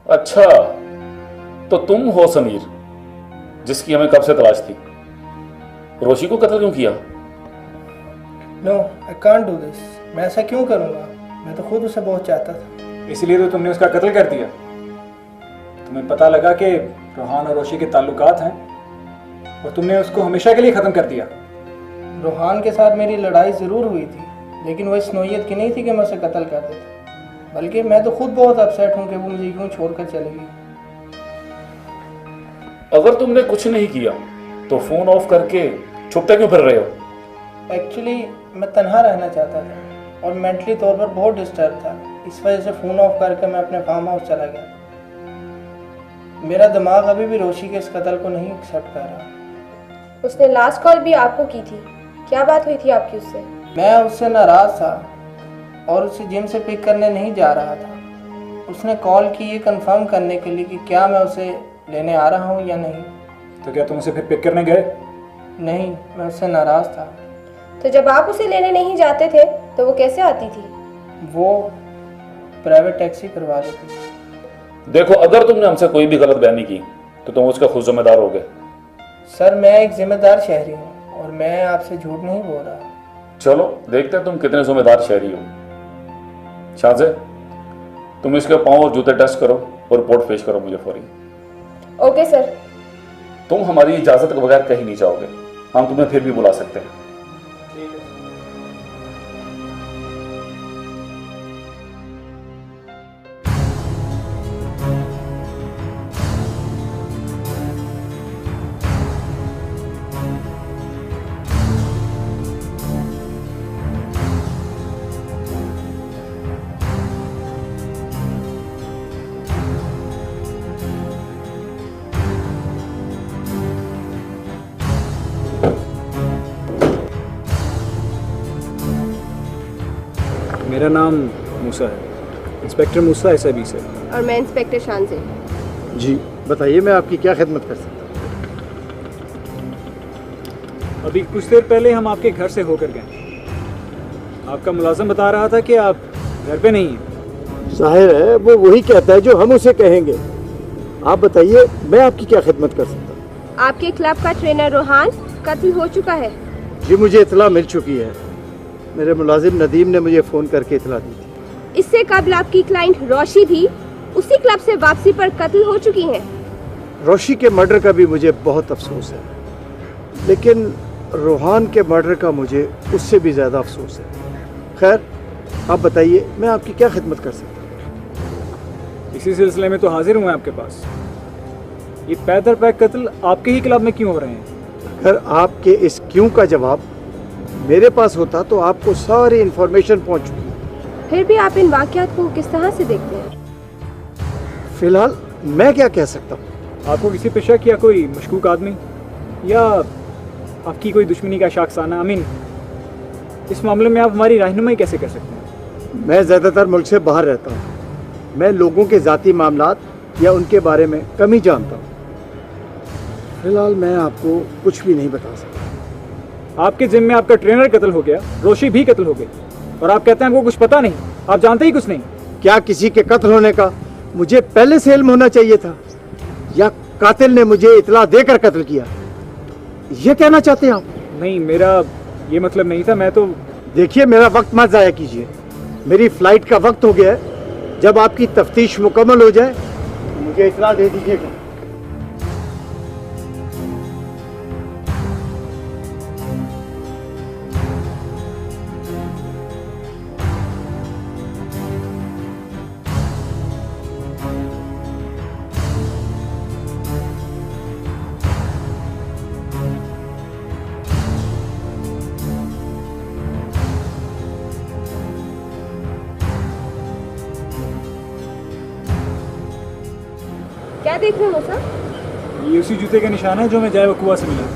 अच्छा, तो तुम हो समीर जिसकी हमें कब से तलाश थी। रोशी को कत्ल क्यों किया? No, I can't do this. मैं ऐसा क्यों करूँगा? मैं तो खुद उसे बहुत चाहता था। इसलिए तो तुमने उसका कत्ल कर दिया। तुम्हें पता लगा कि रोहान और रोशी के ताल्लुकात हैं और तुमने उसको हमेशा के लिए ख़त्म कर दिया। रोहान के साथ मेरी लड़ाई ज़रूर हुई थी, लेकिन वो इस नौयत की नहीं थी कि मैं उसे कत्ल कर देता। बल्कि मैं तो खुद बहुत अपसेट हूँ कि वो मुझे क्यों छोड़कर चली गई। अगर तुमने कुछ नहीं किया तो फोन ऑफ करके छुपते क्यों फिर रहे हो? एक्चुअली मैं तन्हा रहना चाहता था और मेंटली तौर पर बहुत डिस्टर्ब था। इस वजह से फ़ोन ऑफ करके मैं अपने फार्म हाउस चला गया। मेरा दिमाग अभी भी रोशी के इस कत्ल को नहीं एक्सेप्ट कर रहा। उसने लास्ट कॉल भी आपको की थी, क्या बात हुई थी आपकी उससे? मैं उससे नाराज़ था और उसे जिम से पिक करने नहीं जा रहा था। उसने कॉल की ये कंफर्म करने के लिए कि क्या मैं उसे लेने आ रहा हूँ या नहीं। तो क्या तुम उसे फिर पिक करने गए? नहीं, मैं उससे नाराज़ था। तो जब आप उसे लेने नहीं जाते थे तो वो कैसे आती थी? वो प्राइवेट टैक्सी करवा लेती थी। देखो, अगर तुमने हमसे कोई भी गलत बयानी की तो तुम उसका खुद जिम्मेदार होगे। सर, मैं एक जिम्मेदार शहरी हूँ और मैं आपसे झूठ नहीं बोल रहा। चलो देखते हैं तुम कितने जिम्मेदार शहरी हो। शाहजे, तुम इसके पाँव और जूते टेस्ट करो और रिपोर्ट पेश करो मुझे फौरी। Okay sir. तुम हमारी इजाजत के बगैर कहीं नहीं जाओगे। हम तुम्हें फिर भी बुला सकते हैं। मेरा नाम मूसा है, इंस्पेक्टर मूसा SIB से। और मैं इंस्पेक्टर शानजे। जी बताइए, मैं आपकी क्या खिदमत कर सकता हूँ? अभी कुछ देर पहले हम आपके घर से होकर गए। आपका मुलाजिम बता रहा था कि आप घर पे नहीं हैं। जाहिर है वो वही कहता है जो हम उसे कहेंगे। आप बताइए, मैं आपकी क्या खिदमत कर सकता हूँ? आपके क्लब का ट्रेनर रोहान कत्ल हो चुका है। जी मुझे इतला मिल चुकी है। मेरे मुलाजिम नदीम ने मुझे फ़ोन करके इतला दी थी। इससे कबल आपकी क्लाइंट रोशी भी उसी क्लब से वापसी पर कत्ल हो चुकी हैं। रोशी के मर्डर का भी मुझे बहुत अफसोस है, लेकिन रोहान के मर्डर का मुझे उससे भी ज़्यादा अफसोस है। खैर, आप बताइए, मैं आपकी क्या खिदमत कर सकता हूँ? इसी सिलसिले में तो हाजिर हुए आपके पास। ये पैदर पैक कत्ल आपके ही क्लब में क्यों हो रहे हैं? अगर आपके इस क्यों का जवाब मेरे पास होता तो आपको सारी इंफॉर्मेशन पहुंच चुकी है। फिर भी आप इन वाक़यात को किस तरह से देखते हैं? फिलहाल मैं क्या कह सकता हूँ? आपको किसी पे शक या कोई मशकूक आदमी या आपकी कोई दुश्मनी का शाखसाना, इस मामले में आप हमारी रहनुमाई कैसे कर सकते हैं? मैं ज़्यादातर मुल्क से बाहर रहता हूँ। मैं लोगों के ज़ाती मामलात या उनके बारे में कम ही जानता हूँ। फिलहाल मैं आपको कुछ भी नहीं बता सकता। आपके जिम में आपका ट्रेनर कत्ल हो गया, रोशी भी कत्ल हो गई, और आप कहते हैं आपको कुछ पता नहीं, आप जानते ही कुछ नहीं। क्या किसी के कत्ल होने का मुझे पहले से इल्म होना चाहिए था, या कातिल ने मुझे इतला देकर कत्ल किया? ये कहना चाहते हैं आप? नहीं, मेरा ये मतलब नहीं था। मैं तो देखिए, मेरा वक्त मत ज़ाया कीजिए। मेरी फ़्लाइट का वक्त हो गया है। जब आपकी तफ्तीश मुकम्मल हो जाए मुझे इतला दे दीजिएगा। क्या देख रहे हो मूसा? ये उसी जूते का निशान है जो मैं जाए वकुआ से मिला।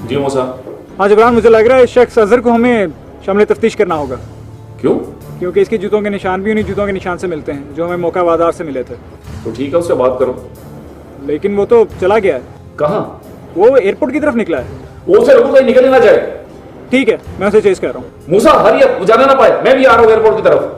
जी मूसा। हाँ जबरान, मुझे लग रहा है इस शख्स अजहर को हमें शामिल तफ्तीश करना होगा। क्यों? क्योंकि इसके जूतों के निशान भी उन्हीं जूतों के निशान से मिलते हैं जो हमें मौका बाजार से मिले थे। तो ठीक है, उससे बात करो। लेकिन वो तो चला गया है। कहाँ? वो एयरपोर्ट की तरफ निकला है। वो उसे रुको, कहीं निकल ना जाए। ठीक है, मैं उसे चेस कर रहा हूँ। मूसा हरी अप, जाने ना पाए। मैं भी आ रहा हूँ एयरपोर्ट की तरफ।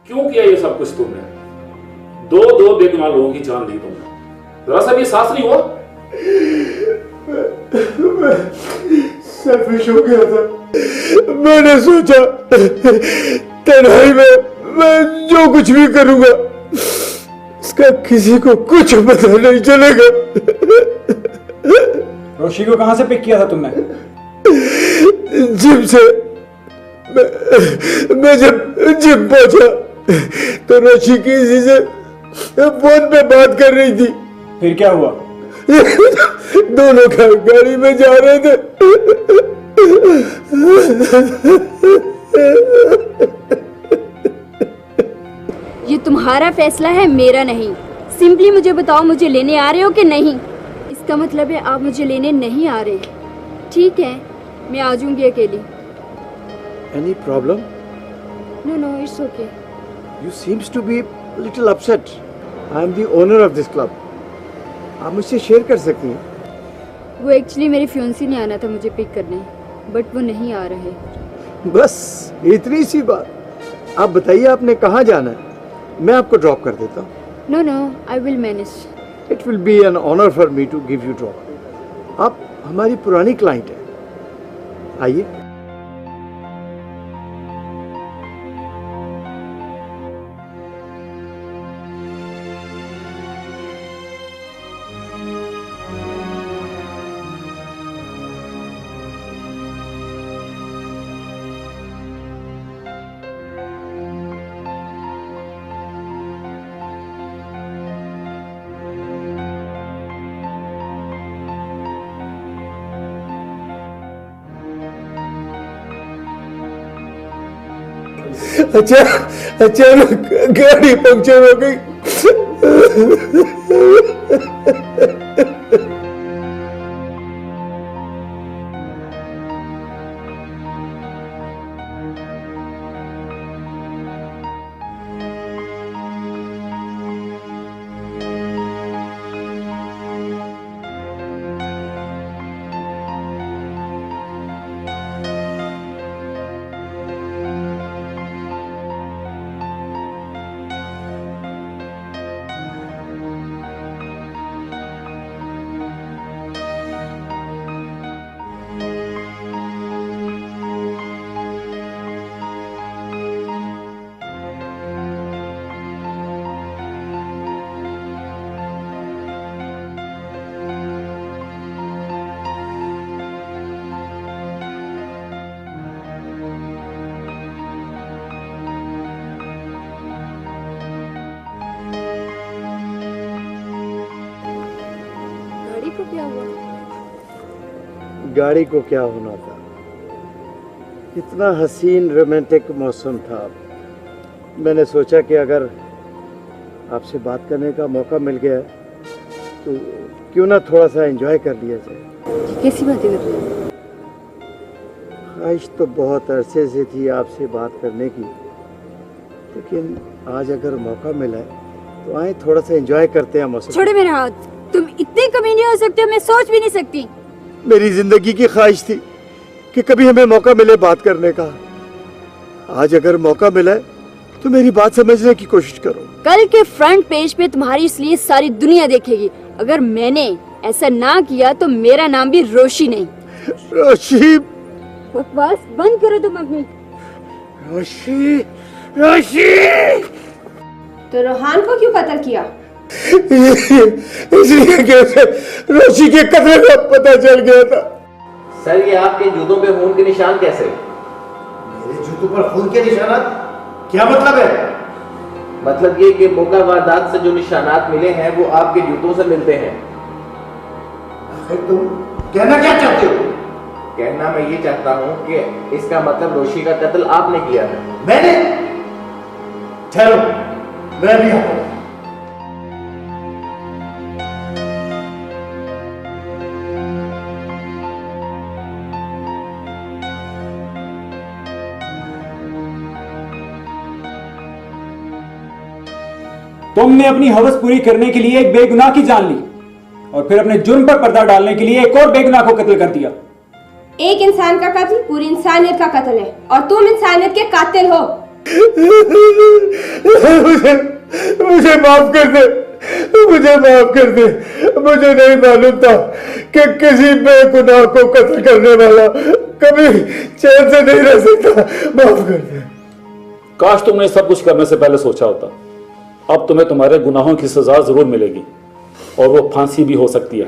क्यों किया ये सब कुछ तुमने? दो बेगुनाह लोगों की जान ली तुमने। जरा सा भी एहसास नहीं हुआ? सेल्फिश हो गया था। मैंने सोचा तन्हाई में मैं जो कुछ भी करूंगा इसका किसी को कुछ पता नहीं चलेगा। रोशी को कहाँ से पिक किया था तुमने? जिम से। मैं जब जिम पहुंचा तो रोशी किसी से फोन पे बात कर रही थी। फिर क्या हुआ? दोनों गाड़ी में जा रहे थे। ये तुम्हारा फैसला है, मेरा नहीं। सिंपली मुझे बताओ, मुझे लेने आ रहे हो कि नहीं? इसका मतलब है आप मुझे लेने नहीं आ रहे। ठीक है, मैं आ जाऊंगी अकेली। Any problem? No, it's okay. You seems to be a little upset. I am the owner of this club. आप मुझसे शेयर कर सकती हैं। वो एक्चुअली मेरी फ्यूंसी ने आना था मुझे पिक करने, बट वो नहीं आ रहे। बस इतनी सी बात। आप बताइए आपने कहाँ जाना है, मैं आपको ड्रॉप कर देता हूँ। No, I will manage. It will be an honor for me to give you drop. आप हमारी पुरानी क्लाइंट हैं, आइए। अचानक गाड़ी पंक्चर हो गई। गाड़ी को क्या हुआ? गाड़ी को क्या होना था, इतना हसीन रोमांटिक मौसम था, मैंने सोचा कि अगर आपसे बात करने का मौका मिल गया तो क्यों ना थोड़ा सा एंजॉय कर लिया जाए। कैसी बातें कर रहे हैं? ख्वाहिश तो बहुत अरसे से थी आपसे बात करने की, लेकिन आज अगर मौका मिला है तो आए थोड़ा सा एंजॉय करते हैं मौसम। छोड़े मेरा हाथ। तुम इतने कमीने हो सकते हो, मैं सोच भी नहीं सकती। मेरी जिंदगी की ख्वाहिश थी कि कभी हमें मौका मिले बात करने का। आज अगर मौका मिला है तो मेरी बात समझने की कोशिश करो। कल के फ्रंट पेज पे तुम्हारी इसलिए सारी दुनिया देखेगी। अगर मैंने ऐसा ना किया तो मेरा नाम भी रोशी नहीं। रोशी, बकवास बंद करो तुम अपनी। रोशी, रोशी। तो रोहान को क्यों कत्ल किया? इसलिए कैसे रोशी के कत्ल का पता चल गया था। सर, ये आपके जूतों पे खून के निशान कैसे? मेरे जूतों पर खून के निशानात? क्या मतलब है? मतलब ये कि मौका वारदात से जो निशानात मिले हैं वो आपके जूतों से मिलते हैं। आखिर तुम कहना क्या चाहते हो? कहना मैं ये चाहता हूँ कि इसका मतलब रोशी का कत्ल आपने किया है। मैंने? ठहरो, मैं भी आता हूं। तुमने अपनी हवस पूरी करने के लिए एक बेगुनाह की जान ली और फिर अपने जुर्म पर पर्दा डालने के लिए एक और बेगुनाह को कत्ल कर दिया। एक इंसान का कत्ल पूरी इंसानियत का कत्ल है और तुम इंसानियत के कातिल हो। मुझे माफ कर दे, मुझे माफ कर दे। मुझे नहीं मालूम था कि किसी बेगुनाह को कत्ल करने वाला कभी चैन से नहीं रह सकता। माफ कर दे। काश तुमने सब कुछ करने से पहले सोचा होता। अब तुम्हें तुम्हारे गुनाहों की सजा जरूर मिलेगी और वो फांसी भी हो सकती है।